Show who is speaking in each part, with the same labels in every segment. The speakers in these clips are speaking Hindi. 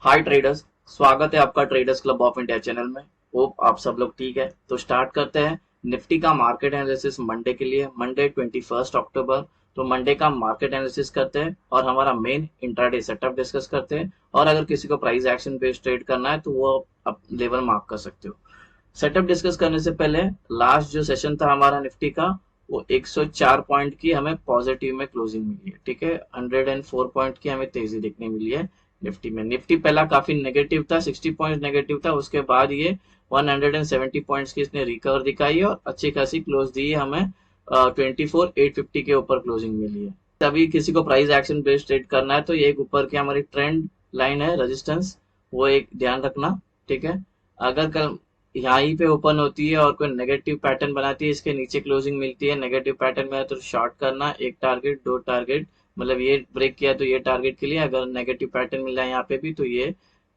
Speaker 1: हाय ट्रेडर्स। स्वागत है आपका traders club of India channel में। होप आप सब लोग ठीक है। तो स्टार्ट करते हैं निफ्टी का मार्केट एनालिसिस मंडे के लिए। मंडे 21 अक्टूबर। तो मंडे का मार्केट एनालिसिस करते हैं और हमारा मेन इंट्राडे सेटअप डिस्कस करते हैं। और अगर किसी को प्राइस एक्शन बेस्ड ट्रेड करना है तो वो आप लेवल मार्क कर सकते हो। सेटअप डिस्कस करने से पहले लास्ट जो सेशन था हमारा निफ्टी का, वो 104 पॉइंट की हमें पॉजिटिव में क्लोजिंग मिली है। ठीक है, 104 पॉइंट की हमें तेजी देखने मिली है निफ्टी में। निफ्टी पहला काफी नेगेटिव था, 60 पॉइंट नेगेटिव था, उसके बाद ये 170 पॉइंट्स की इसने रिकवर दिखाई है और अच्छी खासी क्लोज दी है हमें। 24,850 के ऊपर क्लोजिंग मिली है। अभी किसी को प्राइस एक्शन बेस्ड ट्रेड करना है तो ये एक ऊपर की हमारी ट्रेंड लाइन है, रेजिस्टेंस, वो एक ध्यान रखना। ठीक है, अगर कल यहीं पे ओपन होती है और कोई नेगेटिव पैटर्न बनाती है, इसके नीचे क्लोजिंग मिलती है, नेगेटिव पैटर्न में है तो शॉर्ट करना, एक टारगेट दो टारगेट, मतलब ये ब्रेक किया तो ये टारगेट के लिए, अगर नेगेटिव पैटर्न मिला यहाँ पे भी तो ये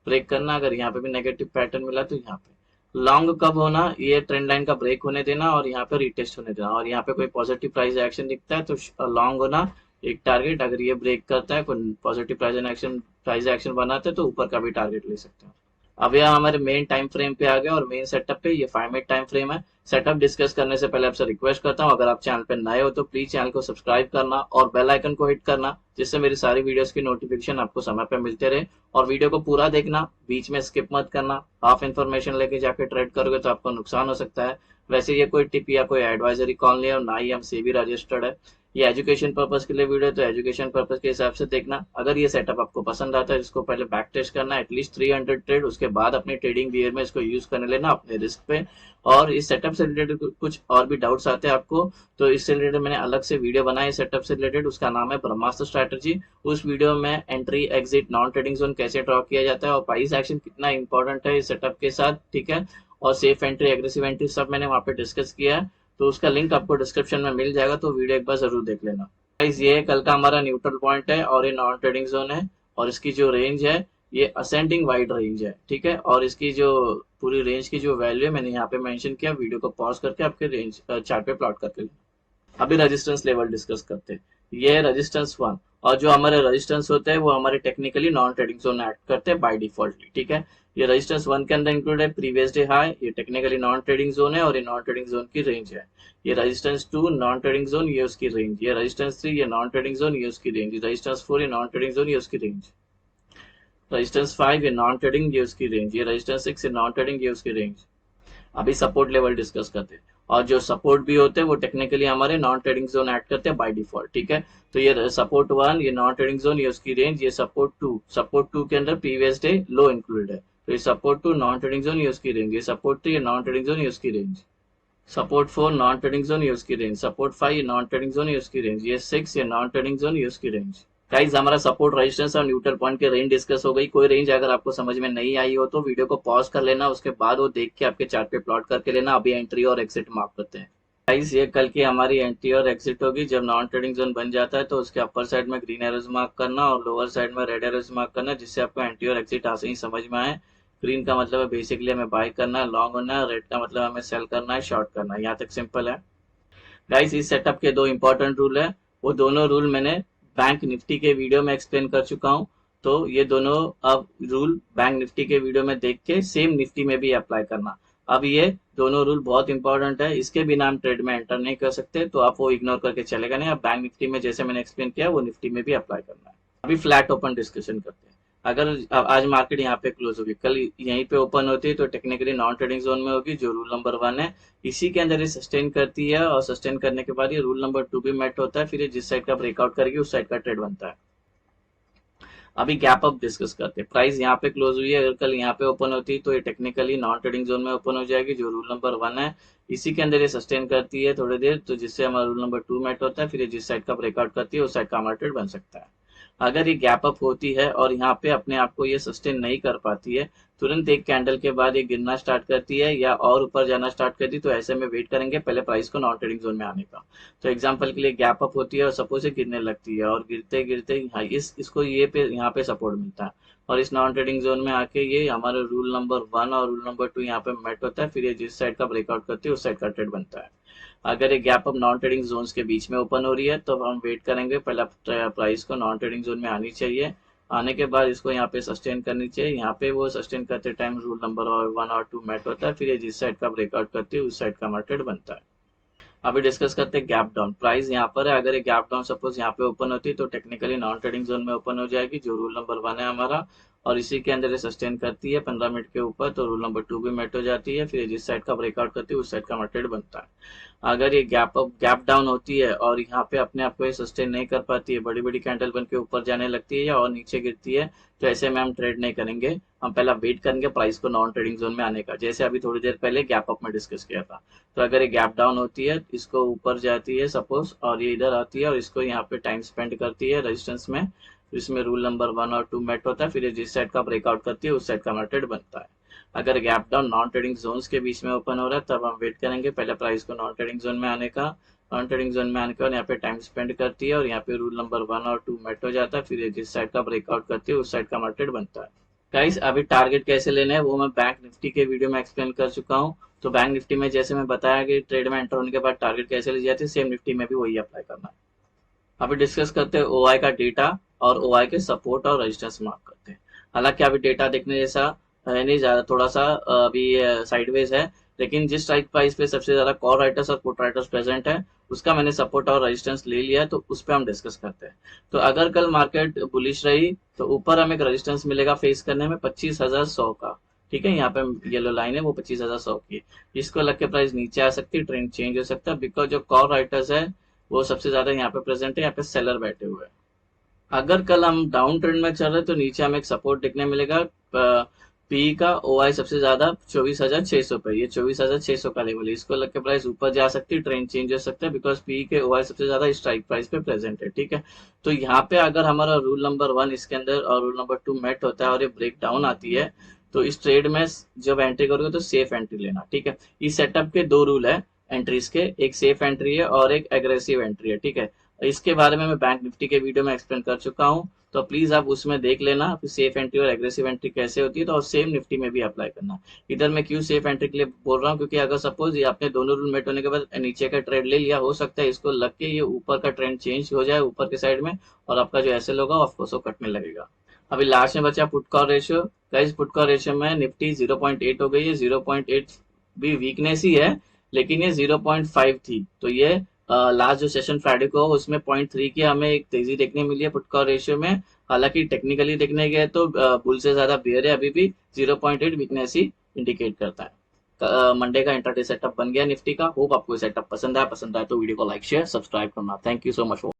Speaker 1: ब्रेक करना, अगर यहाँ पे भी नेगेटिव पैटर्न मिला तो यहाँ पे लॉन्ग कब होना, ये ट्रेंड लाइन का ब्रेक होने देना और यहाँ पे रिटेस्ट होने देना, और यहाँ पे कोई पॉजिटिव प्राइस एक्शन दिखता है तो लॉन्ग होना, एक टारगेट, अगर ये ब्रेक करता है कोई पॉजिटिव प्राइस एक्शन बनाता है तो ऊपर का भी टारगेट ले सकते हैं। अब यह हमारे मेन टाइम फ्रेम पे आ गया और मेन सेटअप पे ये 5 मिनट टाइम फ्रेम है। सेटअप डिस्कस करने से पहले आपसे रिक्वेस्ट करता हूँ, अगर आप चैनल पे नए हो तो प्लीज चैनल को सब्सक्राइब करना और बेल आइकन को हिट करना, जिससे मेरी सारी वीडियोस की नोटिफिकेशन आपको समय पे मिलते रहे। और वीडियो को पूरा देखना, बीच में स्किप मत करना। हाफ इन्फॉर्मेशन लेके जाके ट्रेड करोगे तो आपको नुकसान हो सकता है। वैसे ये कोई टिप या कोई एडवाइजरी कॉल नहीं है और ना ही हम सेबी रजिस्टर्ड है। ये एजुकेशन पर्पज के लिए वीडियो है, तो एजुकेशन पर्पज के हिसाब से देखना। अगर ये सेटअप आपको पसंद आता है, इसको पहले बैक टेस्ट करना एटलीस्ट 300 ट्रेड, उसके बाद अपनी ट्रेडिंग बिहेवियर में इसको यूज करने लेना अपने रिस्क पे। और इस सेटअप से रिलेटेड कुछ और भी डाउट्स आते हैं आपको तो इससे रिलेटेड मैंने अलग से वीडियो बनाया है सेटअप से रिलेटेड, उसका नाम है ब्रह्मास्त्र स्ट्रैटेजी। उस वीडियो में entry exit non trading zone कैसे ड्रॉ किया जाता है और प्राइस एक्शन कितना इंपॉर्टेंट है इस सेटअप के साथ। ठीक है, और सेफ एंट्री एग्रेसिव एंट्री सब मैंने वहां पे डिस्कस किया है, तो उसका लिंक आपको डिस्क्रिप्शन में मिल जाएगा, तो वीडियो एक बार जरूर देख लेना। गाइस, ये कल का हमारा न्यूट्रल पॉइंट है और ये नॉन ट्रेडिंग जोन है और इसकी जो रेंज है ये असेंडिंग वाइड रेंज है। ठीक है, और इसकी जो पूरी रेंज की जो वैल्यू है मैंने यहाँ पे मेंशन किया, वीडियो को पॉज करके आपके रेंज चार्ट पे प्लॉट करके। अभी रेजिस्टेंस लेवल डिस्कस करते हैं। ये है रेजिस्टेंस 1, और जो हमारे रेजिस्टेंस होते हैं वो हमारे technically non trading zone act करते हैं बाय डिफॉल्टली। ठीक है, ये रेजिस्टेंस 1 के अंदर इंक्लूड है प्रीवियस डे हाई, ये टेक्निकली नॉन ट्रेडिंग जोन है और ये नॉन ट्रेडिंग जोन की रेंज है। ये रेजिस्टेंस 2 नॉन ट्रेडिंग जोन, ये उसकी रेंज, ये रेजिस्टेंस 3 ये नॉन ट्रेडिंग जोन, ये उसकी रेंज, रेजिस्टेंस 4 ये नॉन ट्रेडिंग जोन, ये उसकी रेंज, रेजिस्टेंस 5 ये नॉन ट्रेडिंग, ये उसकी रेंज, ये रेजिस्टेंस 6 ये नॉन ट्रेडिंग, ये उसकी रेंज। अभी सपोर्ट लेवल डिस्कस करते हैं, और जो सपोर्ट भी होते हैं वो टेक्निकली हमारे नॉन ट्रेडिंग जोन ऐड करते हैं बाय डिफॉल्ट। ठीक है, तो ये सपोर्ट 1 ये नॉन ट्रेडिंग जोन, ये उसकी रेंज, ये सपोर्ट 2 के अंदर प्रीवियस डे लो इंक्लूडेड है, तो ये सपोर्ट 2 नॉन ट्रेडिंग जोन, ये उसकी रेंज, ये सपोर्ट 3 ये नॉन ट्रेडिंग जोन, ये उसकी range, support 4 non trading zone, ये उसकी रेंज, सपोर्ट 5 ये नॉन ट्रेडिंग जोन, ये उसकी रेंज, ये 6 ये नॉन ट्रेडिंग जोन, ये उसकी रेंज। गाइस, हमारा सपोर्ट रेजिस्टेंस और न्यूट्रल पॉइंट की रेंज डिस्कस हो गई। कोई रेंज अगर आपको समझ में नहीं आई हो तो वीडियो को पॉज कर लेना, उसके बाद वो देख के आपके चार्ट पे प्लॉट करके लेना। अभी एंट्री और एग्जिट मार्क करते हैं। गाइस, ये कल की हमारी एंट्री और एग्जिट होगी। जब नॉन ट्रेडिंग जोन बन जाता है तो उसके अपर साइड में ग्रीन एरोज मार्क करना और लोअर साइड में रेड एरोज मार्क करना, जिससे आपको एंट्री और एग्जिट आसे ही समझ में आए। ग्रीन का मतलब है बेसिकली हमें बाय करना है, लॉन्ग होना है, रेड का मतलब हमें सेल करना है, शॉर्ट करना है। यहाँ तक सिंपल है। गाइस, इस सेटअप के दो इंपॉर्टेंट रूल है, वो दोनों रूल मैंने बैंक निफ्टी के वीडियो में एक्सप्लेन कर चुका हूँ, तो ये दोनों अब रूल बैंक निफ्टी के वीडियो में देख के सेम निफ्टी में भी अप्लाई करना। अब ये दोनों रूल बहुत इंपॉर्टेंट है, इसके बिना हम ट्रेड में एंटर नहीं कर सकते, तो आप वो इग्नोर करके चलेगा नहीं। अब बैंक निफ्टी में जैसे मैंने एक्सप्लेन किया वो निफ्टी में भी अप्लाई करना है। अभी फ्लैट ओपन डिस्कशन करते हैं। अगर आज मार्केट यहाँ पे क्लोज होगी, कल यहीं पे ओपन होती है तो टेक्निकली नॉन ट्रेडिंग जोन में होगी, जो रूल नंबर 1 है इसी के अंदर ये सस्टेन करती है, और सस्टेन करने के बाद ये रूल नंबर 2 भी मेट होता है, फिर ये जिस साइड का ब्रेकआउट करेगी उस साइड का ट्रेड बनता है। अभी गैप अप डिस्कस करते हैं। प्राइस यहाँ पे क्लोज हुई है, अगर कल यहाँ पे ओपन होती है तो ये टेक्निकली नॉन ट्रेडिंग जोन में ओपन हो जाएगी, जो रूल नंबर 1 है इसी के अंदर ये सस्टेन करती है थोड़ी देर, तो जिससे हमारा रूल नंबर 2 मेट होता है, फिर ये जिस साइड का ब्रेकआउट करती है उस साइड का हमारा ट्रेड बन सकता है। अगर ये गैप अप होती है और यहाँ पे अपने आप को ये सस्टेन नहीं कर पाती है, तुरंत एक कैंडल के बाद ये गिरना स्टार्ट करती है या और ऊपर जाना स्टार्ट करती है, तो ऐसे में वेट करेंगे पहले प्राइस को नॉन ट्रेडिंग जोन में आने का। तो एग्जांपल के लिए गैप अप होती है और सपोज ये गिरने लगती है और गिरते गिरते यहाँ इसको ये पे यहाँ पे सपोर्ट मिलता है, और इस नॉन ट्रेडिंग जोन में आके ये हमारे रूल नंबर 1 और रूल नंबर 2 यहाँ पे मेट होता है, फिर ये जिस साइड का ब्रेकआउट करती है उस साइड का ट्रेड बनता है। अगर ये gap up non trading zones के बीच में ओपन हो रही है तो हम वेट करेंगे, पहला प्राइस को नॉन ट्रेडिंग जोन में आनी चाहिए। आने के बाद इसको यहाँ पे सस्टेन करनी चाहिए। यहाँ पे वो सस्टेन करते टाइम रूल नंबर 1 और 2 मेट होता है, फिर ये जिस साइड का ब्रेकआउट करती है उस साइड का मार्केट बनता है। अभी डिस्कस करते हैं गैप डाउन। प्राइस यहाँ पर है, अगर ये गैप डाउन सपोज यहाँ पे ओपन होती है तो टेक्निकली नॉन ट्रेडिंग जोन में ओपन हो जाएगी, जो रूल नंबर 1 है हमारा, और इसी के अंदर ये सस्टेन करती है 15 मिनट के ऊपर, तो रूल नंबर 2 भी मेट हो जाती है, फिर जिस साइड का ब्रेकआउट करती है उस साइड का मार्केट बनता है। अगर ये गैप डाउन होती है और यहाँ पे अपने आप को ये सस्टेन नहीं कर पाती है, बड़ी बड़ी कैंडल बन के ऊपर जाने लगती है या और नीचे गिरती है, तो ऐसे में हम ट्रेड नहीं करेंगे। हम पहला वेट करेंगे प्राइस को नॉन ट्रेडिंग जोन में आने का, जैसे अभी थोड़ी देर पहले गैप अप में डिस्कस किया था। तो अगर ये गैप डाउन होती है, इसको ऊपर जाती है सपोज और ये इधर आती है और इसको यहाँ पे टाइम स्पेंड करती है रेजिस्टेंस में, तो इसमें रूल नंबर 1 और 2 मेट होता है, फिर ये जिस साइड का ब्रेकआउट करती है उस साइड का मार्केट बनता है। अगर gap down non trading zones के बीच में ओपन हो रहा है तब हम वेट करेंगे पहले प्राइस को नॉन ट्रेडिंग जोन में आने का। नॉन ट्रेडिंग जोन में आने के बाद यहाँ पे टाइम स्पेंड करती है और यहाँ पे रूल नंबर 1 और 2 मेट हो जाता है, फिर ये जिस साइड का ब्रेकआउट करती है उस साइड का मार्केट बनता है। गाइस अभी टारगेट कैसे लेना है वो मैं बैंक निफ्टी के वीडियो में एक्सप्लेन कर चुका हूँ। तो बैंक निफ्टी में जैसे मैं बताया कि ट्रेड में एंटर होने के बाद टारगेट कैसे ली जाती है, सेम निफ्टी में भी वही अप्लाई करना है। अभी डिस्कस करते हैं ओआई का डेटा और ओआई के सपोर्ट और रेजिस्टेंस मार्क करते हैं। हालांकि अभी डेटा देखने जैसा है नहीं, ज्यादा थोड़ा सा अभी साइडवेज है, लेकिन जिस स्ट्राइक प्राइस पे सबसे ज्यादा कॉल राइटर्स और पुट राइटर्स प्रेजेंट है उसका मैंने सपोर्ट और रेजिस्टेंस ले लिया है, तो उस पर हम डिस्कस करते हैं। तो अगर कल मार्केट बुलिश रही तो ऊपर हमें एक रेजिस्टेंस मिलेगा फेस करने में 25,100 का। ठीक है, यहाँ पे येलो लाइन है वो 25,100 की, इसको लग के प्राइस नीचे आ सकती है, ट्रेंड चेंज हो सकता है, बिकॉज जो कॉल राइटर्स है वो सबसे ज्यादा यहाँ पे प्रेजेंट है, यहाँ पे सेलर बैठे हुए हैं। अगर कल हम डाउन ट्रेंड में चल रहे तो नीचे हमें एक सपोर्ट देखने मिलेगा पी का ओआई सबसे ज्यादा 24,600 पे, ये 24,600 का लेवल है, इसको लग के प्राइस ऊपर जा सकती है, ट्रेंड चेंज हो सकता है, बिकॉज पी के ओआई सबसे ज्यादा स्ट्राइक प्राइस पे प्रेजेंट है। ठीक है, तो यहाँ पे अगर हमारा रूल नंबर 1 इसके अंदर और रूल नंबर 2 मेट होता है और ये ब्रेक डाउन आती है, तो इस ट्रेड में जब एंट्री करोगे तो सेफ एंट्री लेना। ठीक है, इस सेटअप के 2 रूल है एंट्रीज के, एक सेफ एंट्री है और एक एग्रेसिव एंट्री है। ठीक है, इसके बारे में मैं बैंक निफ्टी के वीडियो में एक्सप्लेन कर चुका हूँ, तो प्लीज आप उसमें देख लेना सेफ एंट्री और एग्रेसिव एंट्री कैसे होती है, तो और सेम निफ्टी में भी अप्लाई करना। इधर मैं क्यों सेफ एंट्री के लिए बोल रहा हूँ, क्योंकि अगर सपोज ये आपने दोनों रूल मेट होने के बाद नीचे का ट्रेड ले लिया, हो सकता है इसको लग के ये ऊपर का ट्रेंड चेंज हो जाए ऊपर के साइड में, और आपका जो एसएल होगा ऑफकोर्स वो कटने लगेगा। अभी लास्ट में बचा put call ratio. Guys put call ratio में निफ्टी 0.8 हो गई है, 0.8 भी वीकनेस ही है, लेकिन ये 0.5 थी, तो ये लास्ट जो सेशन फ्राइडे को उसमें 0.3 की हमें एक तेजी देखने मिली है पुट कॉल रेशियो में। हालांकि टेक्निकली देखने गए तो बुल से ज्यादा बेयर है, अभी भी 0.8 वीकनेस ही इंडिकेट करता है। मंडे का इंट्राडे सेटअप बन गया निफ्टी का। होप आपको सेटअप पसंद आया तो वीडियो को लाइक शेयर सब्सक्राइब करना। Thank you so much.